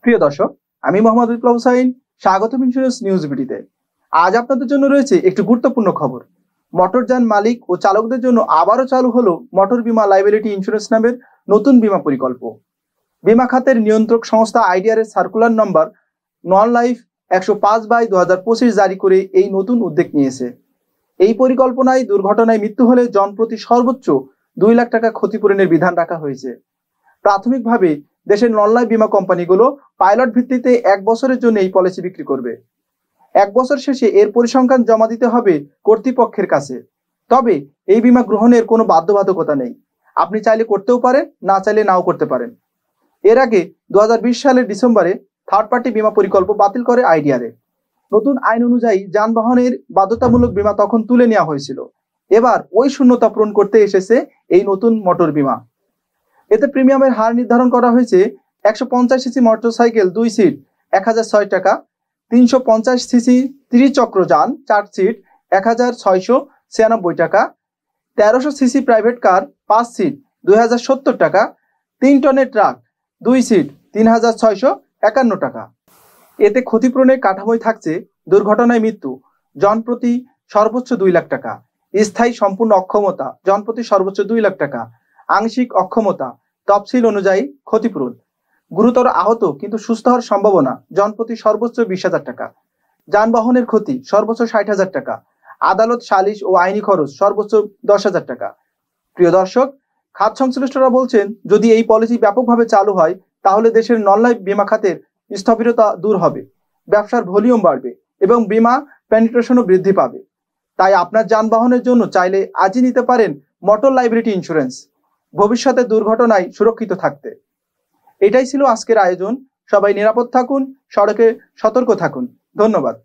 প্রিয় দর্শক, আমি মোহাম্মদ বিপ্লব হুসাইন, স্বাগতম ইন্স্যুরেন্স নিউজ ভিডিওতে। আজ আপনাদের জন্য রয়েছে একটি গুরুত্বপূর্ণ খবর। মোটরযান মালিক ও চালকদের জন্য আবারও চালু হলো মোটর বীমা লাইবিলিটি ইন্স্যুরেন্স নামের নতুন বীমা পরিকল্প। বীমা খাতের নিয়ন্ত্রক সংস্থা আইডিআর এর সার্কুলার নম্বর নন লাইফ 105/2025 জারি করে এই নতুন উদ্যোগ নিয়েছে। এই পরিকল্পনায় দুর্ঘটনায় মৃত্যু হলে জনপ্রতি সর্বোচ্চ 2 লাখ টাকা ক্ষতিপূরণের বিধান রাখা হয়েছে। প্রাথমিকভাবে দেশের নন লাইফ বীমা কোম্পানিগুলো পাইলট ভিত্তিতে 1 বছরের জন্য এই পলিসি বিক্রি করবে। 1 বছর শেষে এর পরিসংখ্যান জমা দিতে হবে কর্তৃপক্ষের কাছে। তবে এই বীমা গ্রহণের কোনো বাধ্যবাধকতা নেই। আপনি চাইলে করতেও পারেন, না চাইলে নাও করতে পারেন। এর আগে 2020 সালের ডিসেম্বরে থার্ড পার্টি বীমা পরিকল্প বাতিল করে আইডিআরএ। নতুন আইন অনুযায়ী যানবাহনের বাধ্যতামূলক বীমা তখন তুলে নেওয়া হয়েছিল। এবার ওই শূন্যতা পূরণ করতে এসেছে এই নতুন মোটর বীমা। এতে প্রিমিয়ামের হার নির্ধারণ করা হয়েছে 150 সিসি মোটরসাইকেল 2 সিট 1006 টাকা, 350 সিসি ত্রিচক্র যান 4 সিট 1696 টাকা, 1300 সিসি প্রাইভেট কার 5 সিট 2070 টাকা, 3 টনের ট্রাক 2 সিট 3651 টাকা। এতে ক্ষতিপূরণের কাঠামোয় থাকছে দুর্ঘটনায় মৃত্যু জনপ্রতি সর্বোচ্চ 2 লাখ টাকা, স্থায়ী সম্পূর্ণ অক্ষমতা জনপ্রতি সর্বোচ্চ 2 লাখ টাকা, আংশিক অক্ষমতা তফসিল অনুযায়ী ক্ষতিপূরণ, গুরুতর আহত কিন্তু সুস্থ হওয়ার সম্ভাবনা জনপ্রতি সর্বোচ্চ 20,000 টাকা, যানবাহনের ক্ষতি সর্বোচ্চ 60,000 টাকা, আদালত সালিশ ও আইনি খরচ সর্বোচ্চ 10,000 টাকা। প্রিয় দর্শক, খাত সংশ্লিষ্টরা বলছেন, যদি এই পলিসি ব্যাপকভাবে চালু হয় তাহলে দেশের নন লাইফ বীমা খাতের স্থবিরতা দূর হবে, ব্যবসার ভলিউম বাড়বে এবং বীমা পেনিট্রেশনও বৃদ্ধি পাবে। তাই আপনার যানবাহনের জন্য চাইলে আজই নিতে পারেন মোটর লাইবিলিটি ইন্স্যুরেন্স, ভবিষ্যতে দুর্ঘটনায় সুরক্ষিত থাকতে। এটাই ছিল আজকের আয়োজন। সবাই নিরাপদ থাকুন, সড়কে সতর্ক থাকুন। ধন্যবাদ।